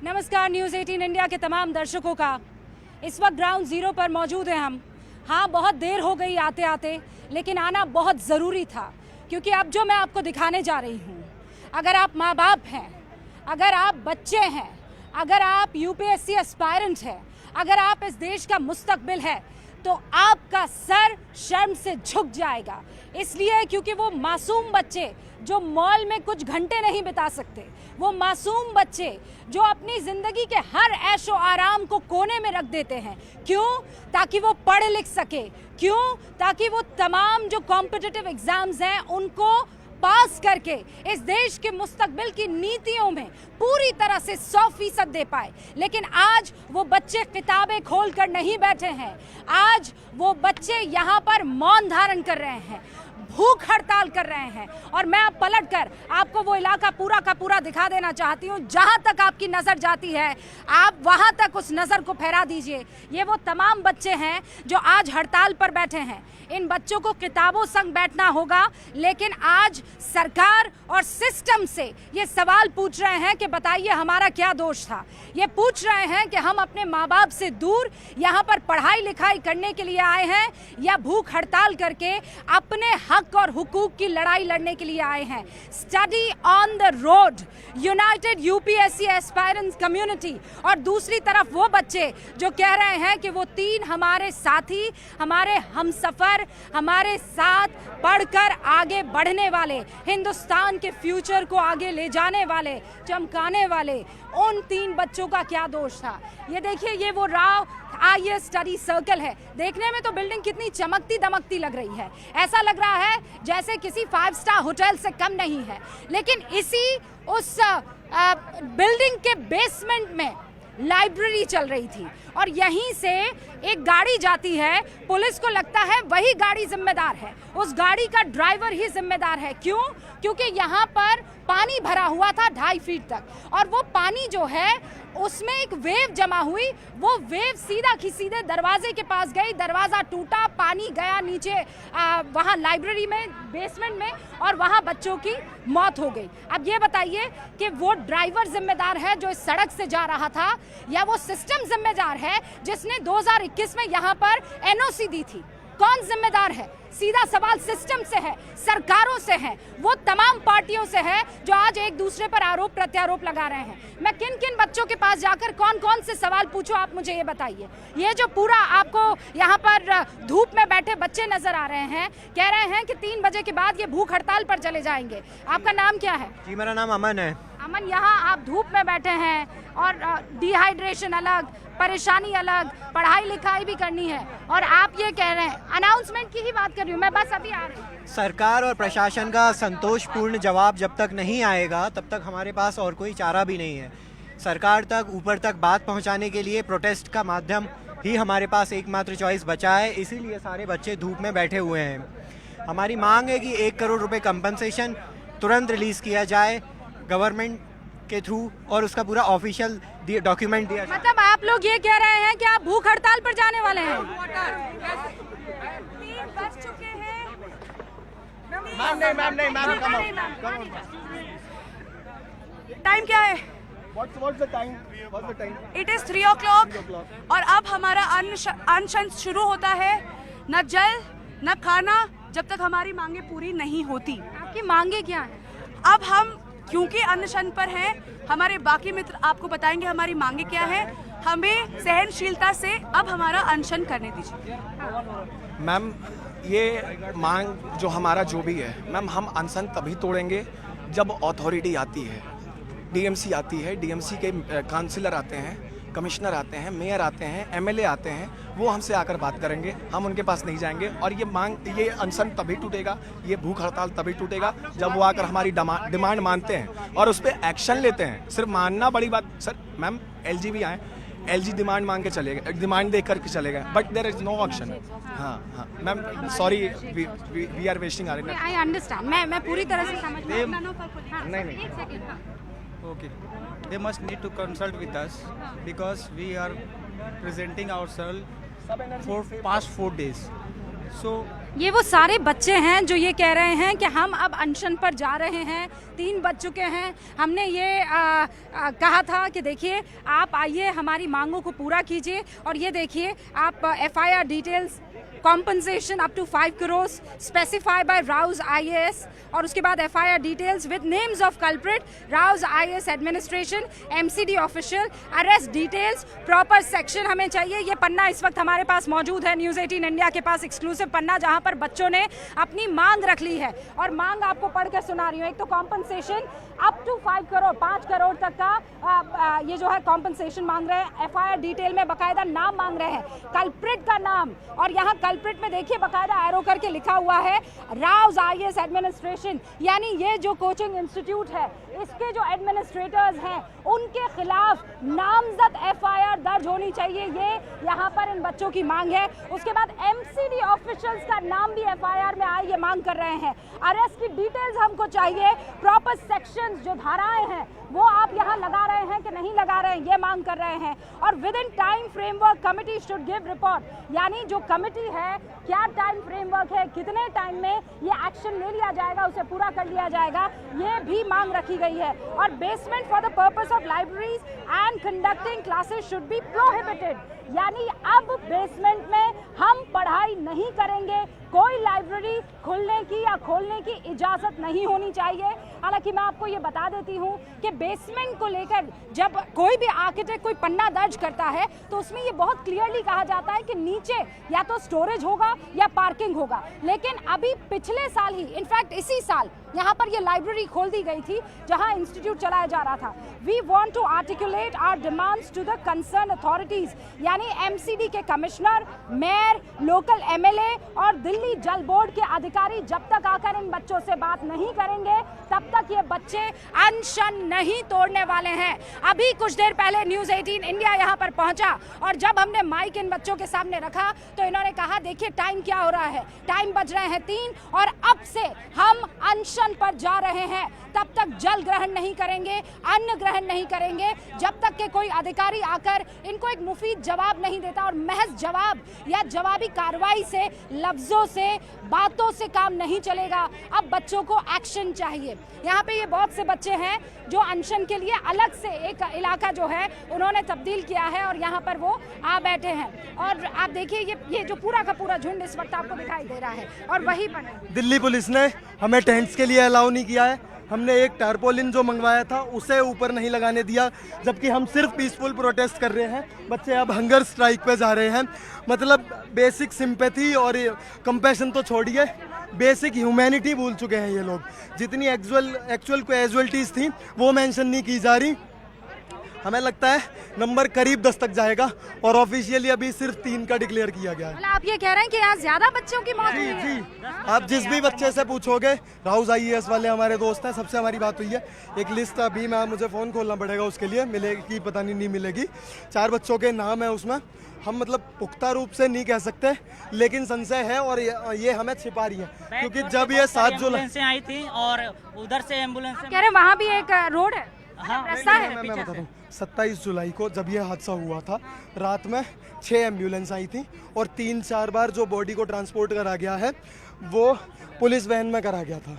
नमस्कार, news 18 India के तमाम दर्शकों का। इस वक्त ग्राउंड जीरो पर मौजूद हैं हम। हाँ, बहुत देर हो गई आते आते, लेकिन आना बहुत ज़रूरी था, क्योंकि अब जो मैं आपको दिखाने जा रही हूँ, अगर आप माँ बाप हैं, अगर आप बच्चे हैं, अगर आप यूपीएससी एस्पायरेंट हैं, अगर आप इस देश का मुस्तकबिल है, तो आपका सर शर्म से झुक जाएगा। इसलिए क्योंकि वो मासूम बच्चे जो मॉल में कुछ घंटे नहीं बिता सकते, वो मासूम बच्चे जो अपनी ज़िंदगी के हर ऐशो आराम को कोने में रख देते हैं, क्यों? ताकि वो पढ़ लिख सके। क्यों? ताकि वो तमाम जो कॉम्पिटिटिव एग्ज़ाम्स हैं उनको पास करके इस देश के मुस्तकबिल की नीतियों में पूरी तरह से 100% दे पाए। लेकिन आज वो बच्चे किताबें खोल कर नहीं बैठे हैं, आज वो बच्चे यहाँ पर मौन धारण कर रहे हैं, भूख हड़ताल कर रहे हैं। और मैं अब पलट कर आपको वो इलाका पूरा का पूरा दिखा देना चाहती हूँ। जहाँ तक आपकी नज़र जाती है, आप वहाँ तक उस नज़र को फहरा दीजिए। ये वो तमाम बच्चे हैं जो आज हड़ताल पर बैठे हैं। इन बच्चों को किताबों संग बैठना होगा, लेकिन आज सरकार और सिस्टम से ये सवाल पूछ रहे हैं कि बताइए हमारा क्या दोष था। ये पूछ रहे हैं कि हम अपने माँ बाप से दूर यहाँ पर पढ़ाई लिखाई करने के लिए आए हैं या भूख हड़ताल करके अपने हक और हुकूक की लड़ाई लड़ने के लिए आए हैं। Study on the road, United UPSC aspirants community. और दूसरी तरफ वो बच्चे जो कह रहे हैं कि वो 3 हमारे साथी, हमारे हमसफर, हमारे साथ पढ़कर आगे बढ़ने वाले, हिंदुस्तान के फ्यूचर को आगे ले जाने वाले, चमकाने वाले, उन 3 बच्चों का क्या दोष था। ये देखिए, ये वो राव IAS स्टडी सर्कल है। देखने में तो बिल्डिंग कितनी चमकती दमकती लग रही है, ऐसा लग रहा है जैसे किसी 5 स्टार होटल से कम नहीं है। लेकिन इसी उस बिल्डिंग के बेसमेंट में लाइब्रेरी चल रही थी और यहीं से एक गाड़ी जाती है। पुलिस को लगता है वही गाड़ी जिम्मेदार है, उस गाड़ी का ड्राइवर ही जिम्मेदार है। क्यों? क्योंकि यहाँ पर पानी भरा हुआ था 2.5 फीट तक, और वो पानी जो है उसमें एक वेव जमा हुई। वो वेव सीधे दरवाजे के पास गई, दरवाज़ा टूटा, पानी गया नीचे वहाँ लाइब्रेरी में, बेसमेंट में, और वहाँ बच्चों की मौत हो गई। अब ये बताइए कि वो ड्राइवर जिम्मेदार है जो इस सड़क से जा रहा था, या वो सिस्टम जिम्मेदार है जिसने 2021 में यहाँ पर NOC दी थी? कौन जिम्मेदार है? सीधा सवाल सिस्टम से है, सरकारों से है, वो तमाम पार्टियों से है जो आज एक दूसरे पर आरोप प्रत्यारोप लगा रहे हैं। मैं किन किन बच्चों के पास जाकर कौन कौन से सवाल पूछूं, आप मुझे ये बताइए। ये जो पूरा आपको यहाँ पर धूप में बैठे बच्चे नजर आ रहे हैं, कह रहे हैं कि 3 बजे के बाद ये भूख हड़ताल पर चले जाएंगे। आपका नाम क्या है? जी, मेरा नाम अमन है। अमन, यहाँ आप धूप में बैठे हैं और डिहाइड्रेशन अलग, परेशानी अलग, पढ़ाई लिखाई भी करनी है, और आप ये कह रहे हैं, अनाउंसमेंट की ही बात कर रही हूँ मैं, बस अभी आ रही हूँ। सरकार और प्रशासन का संतोषपूर्ण जवाब जब तक नहीं आएगा तब तक हमारे पास और कोई चारा भी नहीं है। सरकार तक, ऊपर तक बात पहुंचाने के लिए प्रोटेस्ट का माध्यम ही हमारे पास एकमात्र चॉइस बचा है। इसीलिए सारे बच्चे धूप में बैठे हुए हैं। हमारी मांग है कि 1 करोड़ रुपए कंपनसेशन तुरंत रिलीज़ किया जाए गवर्नमेंट के थ्रू, और उसका पूरा ऑफिशियल डॉक्यूमेंट दिया जाए। मतलब आप लोग ये कह रहे हैं कि आप भूख हड़ताल पर जाने वाले हैं? 3 बज चुके हैं। टाइम क्या है? What's the time? It is 3 o'clock और अब हमारा अनशन शुरू होता है। न जल न खाना जब तक हमारी मांगे पूरी नहीं होती। आपकी मांगे क्या है? अब हम क्योंकि अनशन पर हैं, हमारे बाकी मित्र आपको बताएंगे हमारी मांगे क्या है। हमें सहनशीलता से अब हमारा अनशन करने दीजिए। मैम, ये मांग जो हमारा जो भी है मैम, हम अनशन तभी तोड़ेंगे जब अथॉरिटी आती है, DMC आती है, DMC के काउंसिलर आते हैं, कमिश्नर आते हैं, मेयर आते हैं, MLA आते हैं, वो हमसे आकर बात करेंगे, हम उनके पास नहीं जाएंगे। और ये अनशन तभी टूटेगा, ये भूख हड़ताल तभी टूटेगा जब वो आकर हमारी डिमांड मानते हैं और उस पर एक्शन लेते हैं। सिर्फ मानना बड़ी बात। सर मैम, LG भी आए, LG डिमांड मांग के चले गए, डिमांड देख करके चले गए, but there is no option. हाँ ma'am, sorry, we are wasting our time. I understand, मैं पूरी तरह से समझ रही हूँ। नहीं। Okay, they must need to consult with us because we are presenting ourselves for past 4 days. So ये वो सारे बच्चे हैं जो ये कह रहे हैं कि हम अब अनशन पर जा रहे हैं। 3 बज चुके हैं। हमने ये कहा था कि देखिए आप आइए हमारी मांगों को पूरा कीजिए, और ये देखिए आप FIR details, compensation up to 5 crores specified by Rao's IAS, और उसके बाद FIR details with names of culprit, Rao's IAS administration, MCD official, arrest details, proper section हमें चाहिए। ये पन्ना इस वक्त हमारे पास मौजूद है, न्यूज़ 18 इंडिया के पास एक्सक्लूसिव पन्ना, जहां पर बच्चों ने अपनी मांग रख ली है, और मांग आपको पढ़ कर सुना रही हूँ। एक तो compensation up to 5 crore, 5 crore तक का ये जो है कॉम्पनसेशन मांग रहे हैं। FIR डिटेल में बाकायदा नाम मांग रहे हैं, कल्प्रिट का नाम, और यहाँ कल्प्रिट में देखिए बाकायदा एरो करके लिखा हुआ है राउज IAS एडमिनिस्ट्रेशन, यानी ये जो कोचिंग इंस्टीट्यूट है इसके जो एडमिनिस्ट्रेटर्स हैं उनके खिलाफ नामजद FIR दर्ज होनी चाहिए। ये यहाँ पर इन बच्चों की मांग है। उसके बाद MCD ऑफिशियल्स का नाम भी FIR में आए, ये मांग कर रहे हैं। अरेस्ट की डिटेल्स हमको चाहिए, प्रॉपर सेक्शंस जो धाराएं हैं वो आप यहाँ लगा रहे हैं कि नहीं लगा रहे हैं, ये मांग कर रहे हैं। और with in time framework committee should give report, यानी जो कमिटी है क्या टाइम फ्रेमवर्क है, कितने टाइम में ये एक्शन ले लिया जाएगा, उसे पूरा कर लिया जाएगा, ये भी मांग रखी गई है। और basement for the purpose of libraries and conducting classes should be prohibited, यानी अब बेसमेंट में हम पढ़ाई नहीं करेंगे, कोई लाइब्रेरी खुलने की या खोलने की इजाज़त नहीं होनी चाहिए। हालांकि मैं आपको ये बता देती हूँ कि बेसमेंट को लेकर जब कोई भी आर्किटेक्ट कोई पन्ना दर्ज करता है तो उसमें ये बहुत क्लियरली कहा जाता है कि नीचे या तो स्टोरेज होगा या पार्किंग होगा। लेकिन अभी पिछले साल ही, इनफैक्ट इसी साल, यहाँ पर ये लाइब्रेरी खोल दी गई थी जहाँ इंस्टीट्यूट चलाया जा रहा था। We want to articulate our demands to the concern authorities, यानी MCD के कमिश्नर, मेयर, लोकल MLA और दिल्ली जल बोर्ड के अधिकारी जब तक आकर इन बच्चों से बात नहीं करेंगे तब तक ये बच्चे अनशन नहीं तोड़ने वाले हैं। अभी कुछ देर पहले न्यूज़ 18 इंडिया यहाँ पर पहुंचा, और जब हमने माइक इन बच्चों के सामने रखा तो इन्होंने कहा देखिए टाइम क्या हो रहा है, टाइम बज रहे हैं 3 और अब से हम अनशन पर जा रहे हैं। तब तक जल ग्रहण नहीं करेंगे, अन्न ग्रहण नहीं करेंगे, जब तक कि कोई अधिकारी आकर इनको एक मुफीद जवाब नहीं देता। और महज जवाब या जवाबी कार्रवाई से, लफ्जों से, बातों से काम नहीं चलेगा। अब बच्चों को एक्शन चाहिए। यहाँ पे ये बहुत से बच्चे हैं जो अनशन के लिए अलग से एक इलाका जो है उन्होंने तब्दील किया है और यहाँ पर वो आ बैठे हैं। और आप देखिए ये जो पूरा का पूरा झुंड इस वक्त आपको दिखाई दे रहा है, और वहीं पर दिल्ली पुलिस ने हमें टेंट्स के लिए अलाउ नहीं किया है। हमने एक टारपोलिन जो मंगवाया था उसे ऊपर नहीं लगाने दिया, जबकि हम सिर्फ पीसफुल प्रोटेस्ट कर रहे हैं। बच्चे अब हंगर स्ट्राइक पे जा रहे हैं। मतलब बेसिक सिंपैथी और कंपैशन तो छोड़िए, बेसिक ह्यूमैनिटी भूल चुके हैं ये लोग। जितनी एक्चुअल कैजुअलिटीज़ थी वो मेंशन नहीं की जा रही। हमें लगता है नंबर करीब 10 तक जाएगा, और ऑफिशियली अभी सिर्फ 3 का डिक्लेयर किया गया है। मतलब आप ये कह रहे हैं कि यहाँ ज्यादा बच्चों की मौत हुई है? जी, आप जिस भी बच्चे से पूछोगे, राउज IAS वाले हमारे दोस्त हैं, सबसे हमारी बात हुई है। एक लिस्ट अभी मुझे फ़ोन खोलना पड़ेगा उसके लिए, मिलेगी पता नहीं मिलेगी। 4 बच्चों के नाम है उसमें। हम मतलब पुख्ता रूप से नहीं कह सकते, लेकिन संशय है और ये हमें छिपा रही है, क्योंकि जब ये 7 जुलाई से आई थी और उधर से एम्बुलेंस कह रहे हैं वहाँ भी एक रोड है, रास्ता है। मैं बताता हूँ, 27 जुलाई को जब ये हादसा हुआ था, रात में 6 एम्बुलेंस आई थी और 3-4 बार जो बॉडी को ट्रांसपोर्ट करा गया है वो पुलिस वैन में करा गया था।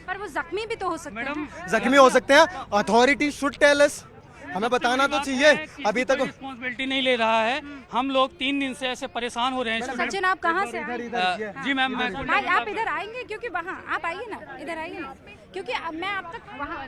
पर वो जख्मी भी तो हो सकते हैं। जख्मी हो सकते हैं। अथॉरिटी शुड टेल अस, हमें बताना तो चाहिए। अभी तक रिस्पॉन्सिबिलिटी नहीं ले रहा है। हम लोग 3 दिन से ऐसे परेशान हो रहे हैं। सचिन आप कहाँ से आए? जी मैम, भाई आप इधर आएंगे क्योंकि वहाँ आप आइए ना, इधर आइए ना, क्योंकि अब मैं अब तक वहाँ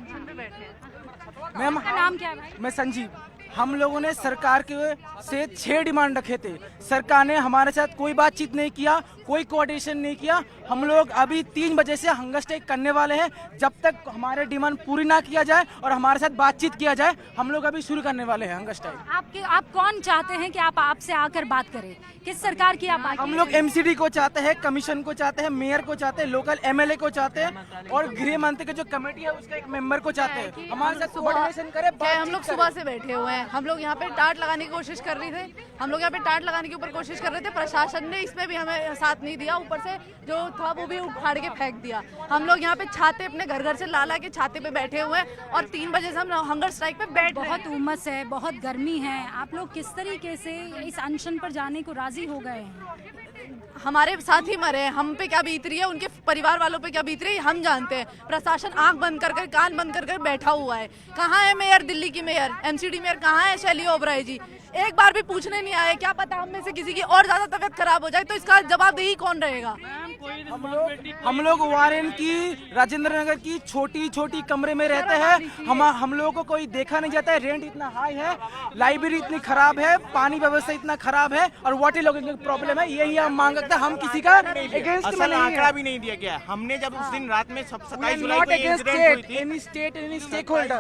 मैम आपका नाम क्या है भाई? मैं संजीव। हम लोगों ने सरकार के से 6 डिमांड रखे थे। सरकार ने हमारे साथ कोई बातचीत नहीं किया, कोई कोऑर्डिनेशन नहीं किया। हम लोग अभी 3 बजे से हंगर स्ट्राइक करने वाले हैं। जब तक हमारे डिमांड पूरी ना किया जाए और हमारे साथ बातचीत किया जाए, हम लोग अभी शुरू करने वाले हैं हंगर स्ट्राइक। आप कौन चाहते हैं कि आपसे आकर बात करें? किस सरकार की आप बात? हम लोग MCD को चाहते हैं, कमीशन को चाहते हैं, मेयर को चाहते हैं, लोकल MLA को चाहते हैं, और गृह मंत्री की जो कमेटी है उसका एक मेंबर को चाहते हैं। हमारे साथ कोऑर्डिनेशन करे। हम लोग सुबह से बैठे हुए हैं। हम लोग यहाँ पे टाट लगाने की कोशिश कर रहे थे, हम लोग यहाँ पे टाट लगाने की ऊपर कोशिश कर रहे थे, प्रशासन ने इसमें भी हमें साथ नहीं दिया, ऊपर से जो था वो भी उखाड़ के फेंक दिया। हम लोग यहाँ पे छाते अपने घर घर से ला ला के छाते पे बैठे हुए हैं और 3 बजे से हम हंगर स्ट्राइक पे बैठ रहे हैं। बहुत उमस है, बहुत गर्मी है, आप लोग किस तरीके से इस अनशन पर जाने को राजी हो गए हैं? हमारे साथ ही मरे हैं, हम पे क्या बीत रही है, उनके परिवार वालों पे क्या बीत रही है हम जानते हैं। प्रशासन आंख बंद कर कर कान बंद कर कर बैठा हुआ है। कहाँ है मेयर, दिल्ली की मेयर, एमसीडी मेयर कहाँ है शैली ओबराय जी? एक बार भी पूछने नहीं आए। क्या पता हम में से किसी की और ज्यादा तबीयत खराब हो जाए तो इसका जवाबदेही कौन रहेगा? हम लोग वारेन की राजेंद्र नगर की छोटी छोटी कमरे में रहते हैं। हम लोगों को कोई देखा नहीं जाता है। रेंट इतना हाई है, लाइब्रेरी इतनी खराब है, पानी व्यवस्था इतना खराब है और वाटर लॉगिंग की प्रॉब्लम है। यही हम मांग करते हैं। हम किसी का अगेंस्ट में नहीं आंकड़ा भी नहीं दिया गया। हमने जब उस दिन रात में 27 जुलाई को इंसिडेंट हुई थी, any state any stake holder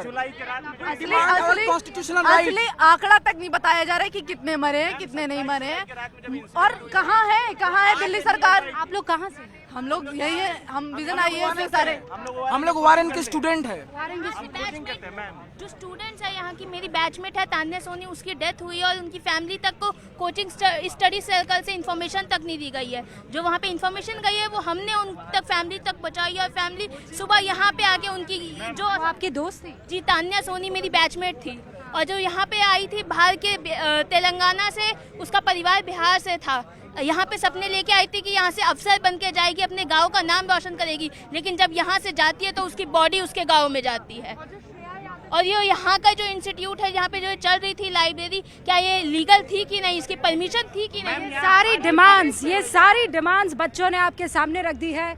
असली आंकड़ा तक नहीं बताया जा रहा है कि कितने मरे हैं, कितने नहीं मरे हैं और कहाँ है दिल्ली सरकार? आप लोग कहाँ से? हम लोग यही है, हम विजन आईएएस से सारे हम लोग वारेन के स्टूडेंट है। जो स्टूडेंट्स है यहाँ की, मेरी बैचमेट है तान्या सोनी, उसकी डेथ हुई है और उनकी फैमिली तक को कोचिंग स्टडी सर्कल से इन्फॉर्मेशन तक नहीं दी गई है। जो वहाँ पे इन्फॉर्मेशन गई है वो हमने उन तक फैमिली तक पहुँचाई और फैमिली सुबह यहाँ पे आके उनकी जो आपकी दोस्त थी जी तान्या सोनी मेरी बैचमेट थी और जो यहाँ पे आई थी बाहर के तेलंगाना से, उसका परिवार बिहार से था। यहाँ पे सपने लेके आई थी कि यहाँ से अफसर बन के जाएगी, अपने गांव का नाम रोशन करेगी, लेकिन जब यहाँ से जाती है तो उसकी बॉडी उसके गांव में जाती है। और ये यहाँ का जो इंस्टीट्यूट है जहाँ पे जो चल रही थी लाइब्रेरी, क्या ये लीगल थी कि नहीं, इसकी परमिशन थी कि नहीं? ये सारी डिमांड्स बच्चों ने आपके सामने रख दी है।